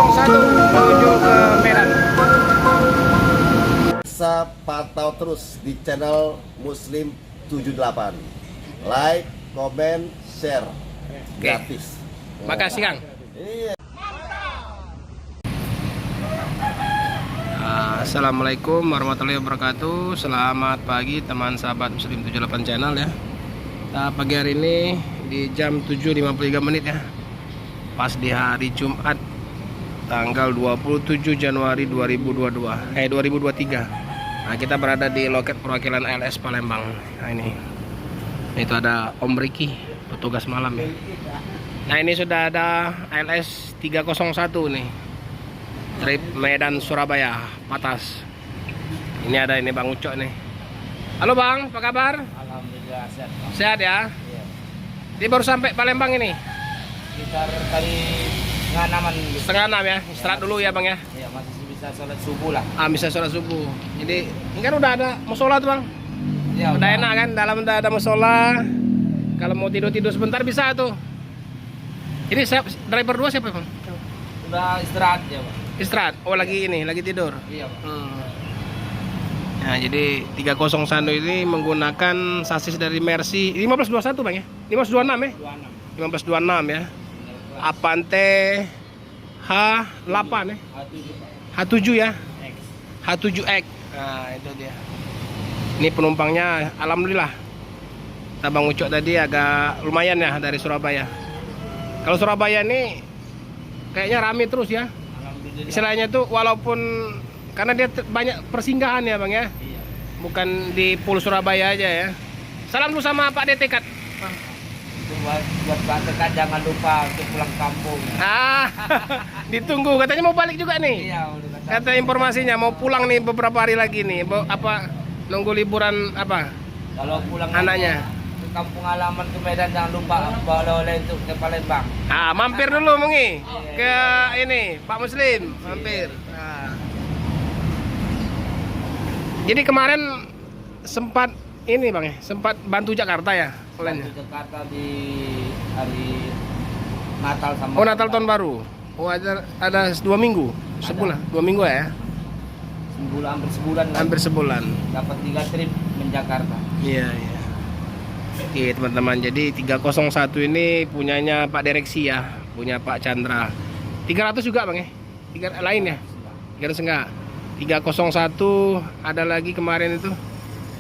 301 menuju ke Medan. Bisa pantau terus di channel Muslim 78. Like, comment, share. Gratis. Makasih Kang. Iya. Assalamualaikum warahmatullahi wabarakatuh. Selamat pagi teman sahabat Muslim 78 channel ya. Nah, pagi hari ini di jam 7.53 menit ya. Pas di hari Jumat tanggal 27 Januari 2023. Nah, kita berada di loket perwakilan ALS Palembang. Nah, ini itu ada Om Riki, petugas malam ya. Nah, ini sudah ada ALS 301 nih. Trip Medan Surabaya Patas. Ini ada ini Bang Ucok nih. Halo Bang, apa kabar? Alhamdulillah sehat. Sehat ya? Iya. Ini baru sampai Palembang ini. Sekitar kali setengah enaman gitu. Setengah 6 ya. Istirahat dulu ya Bang ya. Iya, masih bisa sholat subuh lah. Bisa sholat subuh. Jadi ini kan udah ada musola tuh Bang. Ya, Udah enak kan, dalam udah ada musola. Kalau mau tidur-tidur sebentar bisa tuh. Ini driver 2 siapa Bang? Udah istirahat ya, Pak. Istirahat. Oh lagi ini, lagi tidur. Iya, Pak. Nah, jadi 301 ini menggunakan sasis dari Mercy 1521 Bang ya. 1526 ya. 1526 ya. Avante H8 ya. H7 ya. H7X. Nah, itu dia. Ini penumpangnya alhamdulillah. Kata Bang Ucok tadi agak lumayan ya dari Surabaya. Kalau Surabaya ini kayaknya rame terus ya. Alhamdulillah. Istilahnya tuh walaupun karena dia banyak persinggahan ya Bang ya. Iya. Bukan di Pulau Surabaya aja ya. Salam dulu sama Pak Detekat. Itu buat Pak Tekat jangan lupa untuk pulang kampung. Ditunggu katanya mau balik juga nih. Iya, udah Kata informasinya mau pulang nih beberapa hari lagi nih. Apa nunggu liburan apa? Kalau pulang Anaknya. ke kampung halaman ke Medan jangan lupa bawa oleh-oleh untuk ke Palembang. Mampir dulu Mungi ke ini Pak Muslim, mampir. Jadi kemarin sempat ini Bang ya, sempat bantu Jakarta ya Bantu Jakarta di hari Natal sama Oh, Natal tahun baru. Oh, ada 2 minggu, sebulan, 2 minggu ya. hampir sebulan lah. Hampir sebulan. Dapat 3 trip menjakarta. Iya. Oke teman-teman, jadi 301 ini punyanya Pak Direksi ya, punya Pak Chandra. 300 juga Bang ya? 3 lain ya? 300 enggak? 301 ada lagi kemarin itu.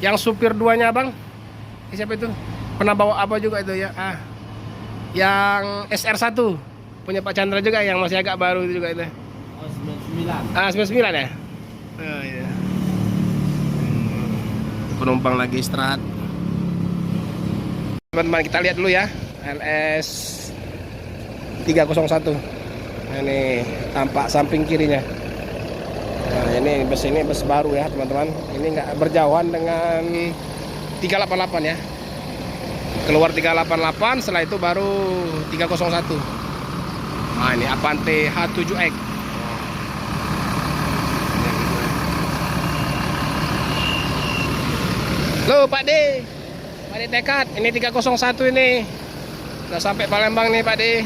Yang supir 2-nya Bang? Siapa itu? Pernah bawa apa juga itu ya? Yang SR1 punya Pak Chandra juga yang masih agak baru itu juga itu. Oh, 99. 99 ya? Oh iya. Penumpang lagi istirahat. Teman-teman kita lihat dulu ya LS 301. Nah, ini tampak samping kirinya. Nah, ini bus baru ya teman-teman. Ini nggak berjauhan dengan 388 ya. Keluar 388, setelah itu baru 301. Nah, ini Avante H7X. Loh Pak D Tekat, ini 301 ini udah sampai Palembang nih Pak D.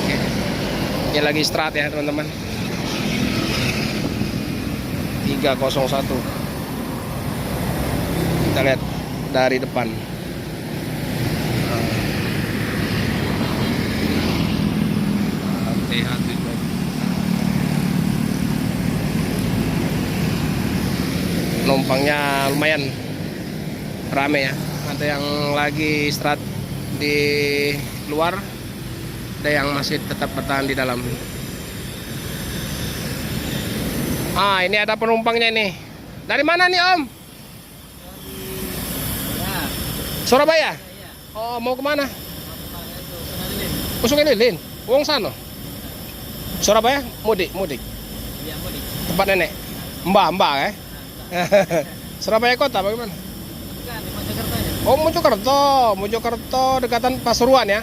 Oke. Ini lagi istirahat ya teman-teman. 301 kita lihat dari depan. Penumpangnya lumayan rame ya. Ada yang lagi istirahat di luar, ada yang masih tetap bertahan di dalam. Ini ada penumpangnya ini. Dari mana nih Om? Surabaya. Oh, mau kemana? Sungai Lilin. Wong sana. Surabaya mudik. Tempat nenek. Mbak ya. Surabaya kota bagaimana? Oh, Mojokerto dekatan Pasuruan ya?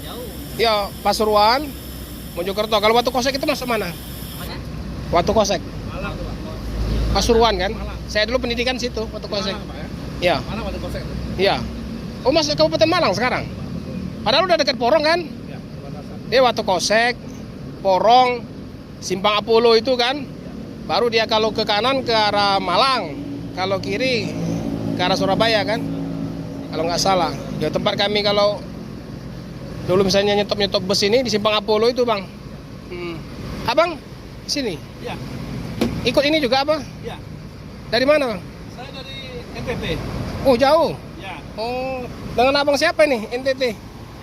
Jauh. Iya, Pasuruan, Mojokerto. Kalau Watu Kosek itu masuk mana? Watu Kosek. Malang tuh, Pak. Pasuruan kan? Malang. Saya dulu pendidikan situ, Watu Kosek. Malang, Pak, ya? Iya. Malang Watu Kosek itu. Iya. Oh, masuk Kabupaten Malang sekarang? Padahal udah dekat Porong kan? Ya, perbatasan. Dia Watu Kosek, Porong, Simpang Apollo itu kan. Baru dia kalau ke kanan ke arah Malang, kalau kiri ke arah Surabaya kan? Kalau nggak salah. Ya tempat kami kalau dulu misalnya nyetop bus ini di Simpang Apollo itu bang. Abang sini? Ya, Ikut ini juga apa? ya. Dari mana bang? Saya dari NTT. Oh jauh. Ya, Oh dengan abang siapa nih NTT?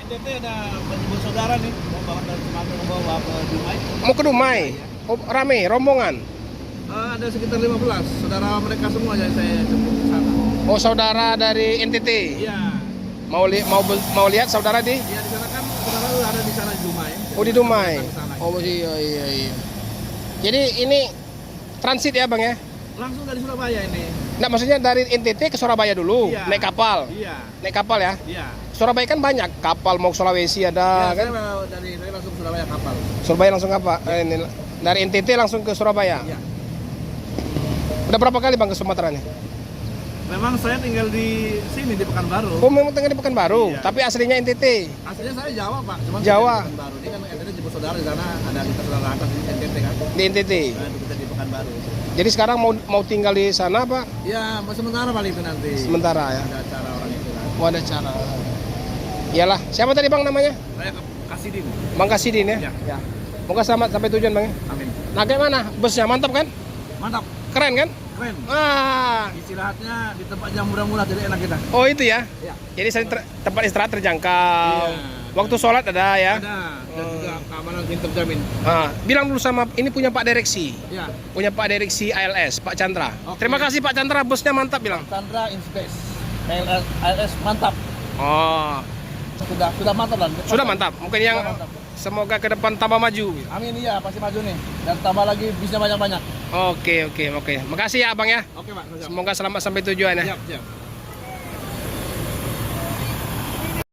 NTT ada menjemput saudara nih, mau bawa dari Sumatera mau bawa ke Dumai. Mau ke Dumai? Oh, rame rombongan. Ada sekitar 15 saudara mereka semua yang saya jemput ke sana. Oh saudara dari NTT. Iya. Mau lihat saudara di? Iya di sana kan saudara ada di sana di Dumai. Oh di Dumai. Datang ke sana. Oh iya. Jadi ini transit ya bang ya? Langsung dari Surabaya ini. Nggak maksudnya dari NTT ke Surabaya dulu, Iya. naik kapal. Iya. Naik kapal ya? Iya. Surabaya kan banyak kapal mau ke Sulawesi ada Ya, kan? saya langsung ke Surabaya kapal. Surabaya langsung apa? Ini, dari NTT langsung ke Surabaya. Iya. Udah berapa kali bang ke Sumatera nih? Memang saya tinggal di sini di Pekanbaru. Oh memang tinggal di Pekanbaru, Iya. tapi aslinya NTT. Aslinya saya Jawa Pak, cuma Jawa. saya di Pekanbaru. Ini kan NTT jemput saudara di sana, ada kita saudara atas di NTT kan. Di NTT. Nah, itu kita di Pekanbaru. Jadi sekarang mau tinggal di sana apa? Ya, sementara paling itu nanti. Sementara ya. Ada acara orang itu kan. Oh ada cara. Iyalah, siapa tadi bang namanya? Saya ke Kasidin. Bang Kasidin ya? Ya. Ya. Moga selamat sampai tujuan bang ya. Amin. Nah kayak mana? Busnya mantap kan? Mantap, Keren kan? keren. Ah, Istirahatnya di tempat yang murah-murah jadi enak kita. oh itu ya. Ya. Jadi tempat istirahat terjangkau. Iya. Waktu sholat ada ya. Ada dan juga keamanan yang terjamin. Ah, bilang dulu sama ini punya Pak Direksi. Ya. Punya Pak Direksi ALS, Pak Chandra. Oke. Terima kasih Pak Chandra, busnya mantap bilang. Sandra in space. ALS mantap. Oh, Sudah mantap lah. sudah mantap. Mungkin yang Sudah mantap. semoga ke depan tambah maju. Amin iya pasti maju nih dan tambah lagi bisnya banyak-banyak. Oke. Makasih ya Abang ya. Oke Pak. Siap. Semoga selamat sampai tujuan ya. Siap.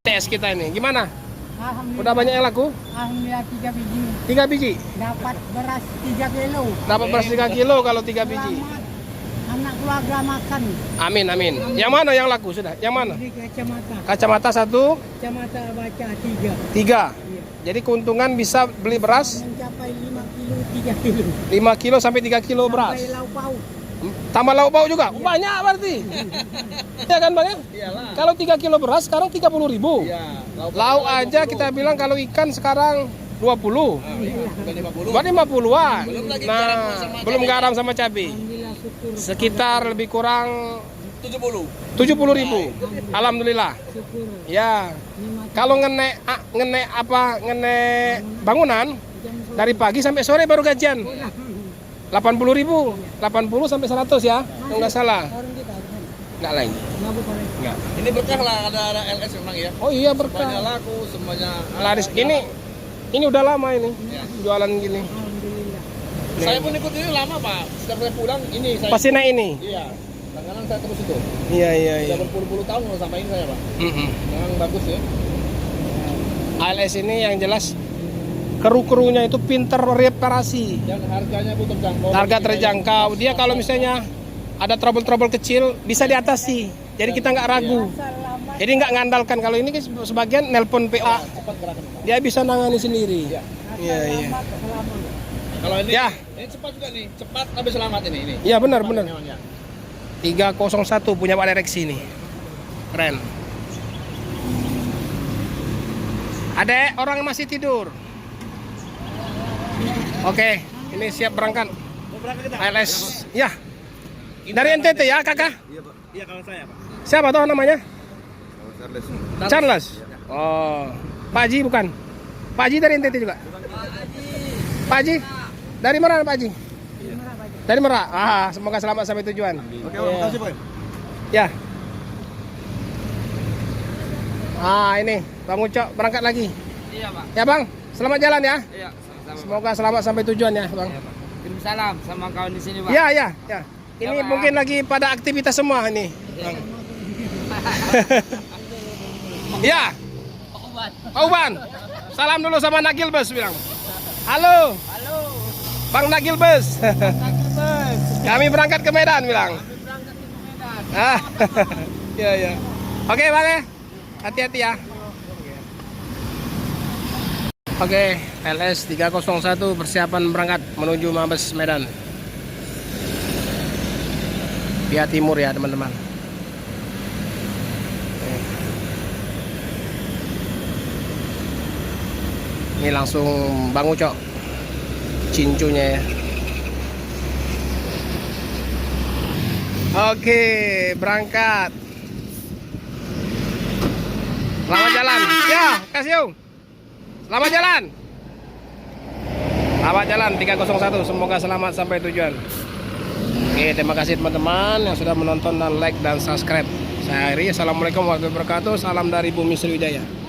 Tes kita ini gimana? Alhamdulillah. Udah banyak yang laku? Alhamdulillah 3 biji. 3 biji. Dapat beras 3 kilo. Dapat beras 3 kilo kalau 3 biji. Selamat anak keluarga makan. Amin. Yang mana yang laku sudah? Yang mana? Di kacamata. Kacamata 1, Kacamata baca 3. 3. Iya. Jadi keuntungan bisa beli beras Mencapai 5 kilo 3 kilo. 5 kilo sampai 3 kilo beras. Sampai lauk pauk. Tambah lauk pauk juga. Banyak berarti. Ya kan Bang ya? Iyalah. Kalau 3 kilo beras sekarang 30.000. Iya. Lauk aja kita bilang kalau ikan sekarang 20. Bukan 50. Buat 50-an. Belum lagi Nah, garam sama belum cabai. garam sama cabai. Alhamdulillah syukur. Sekitar lebih kurang 70. 70.000. Alhamdulillah. Syukur. Ya. Nikmat Kalau ngenek bangunan jam dari pagi sampai sore baru gajian. 80.000. 80 sampai 100 ya. Kalau nggak salah. orang kita Nggak lagi. mabuk orang. Nggak. Ini berkah lah ada LS memang ya. Oh iya Semuanya berkah. laku, semuanya Laris ini udah lama ini jualan gini. Alhamdulillah. Saya pun ikut ini lama Pak. Setiap saya pulang ini saya. Pasti naik ini. Iya. Langganan saya terus itu. Iya. Sudah berpuluh-puluh tahun kalau sampai ini saya Pak. Mm-mm. Memang bagus ya. ALS ini yang jelas kru-krunya itu pinter reparasi. Dan harganya pun terjangkau. Harga terjangkau. Dia kalau misalnya ada trouble-trouble kecil bisa diatasi. Jadi kita nggak ragu. Selamat. Jadi nggak ngandalkan kalau ini kan sebagian nelpon PA. Cepat gerakan. Dia bisa nangani sendiri. Iya. Iya. Selamat. Kalau ini Ya. ini cepat juga nih. Cepat tapi selamat ini. Iya benar. Memang ya. 301 punya Pak Direksi ini. Keren. Adek, orang masih tidur. Oke, ini siap berangkat. Mau berangkat kita? ALS. Ya. Dari NTT ya, Kakak? Iya Pak. Iya kalau saya Pak. Siapa tuh namanya? Charles. Oh, Pak Haji bukan? Pak Haji dari NTT juga? Pak Haji? Dari mana Pak Haji? Dari Merak. Ah, semoga selamat sampai tujuan. Oke, terima kasih Pak. Ya. Ah, ini Bang Ucok berangkat lagi. Iya Pak. Ya Bang, selamat jalan ya. Iya, sama-sama. Semoga selamat sampai tujuan ya Bang. Iya, Pak. Kirim salam sama kawan di sini Pak. Ya. Ini Ya, Bang. mungkin lagi pada aktivitas semua ini. Bang. Ya. Pak Uban. Salam dulu sama Nagil Bus bilang. Halo. Halo. Bang Nagil Bus. Bos. Kami berangkat ke Medan bilang. Berangkat ke Medan. Ah. Ya. Oke, Bang ya. Hati-hati ya. Oke, LS 301 persiapan berangkat menuju Mabes Medan. Via timur ya teman-teman. Ini langsung Bang Ucok cincunya ya. Oke, berangkat. Selamat jalan. Ya, kasih Yung. Selamat jalan. Selamat jalan 301. Semoga selamat sampai tujuan. Oke, terima kasih teman-teman yang sudah menonton dan like dan subscribe. Saya Ari. Assalamualaikum warahmatullahi wabarakatuh. Salam dari Bumi Sriwijaya.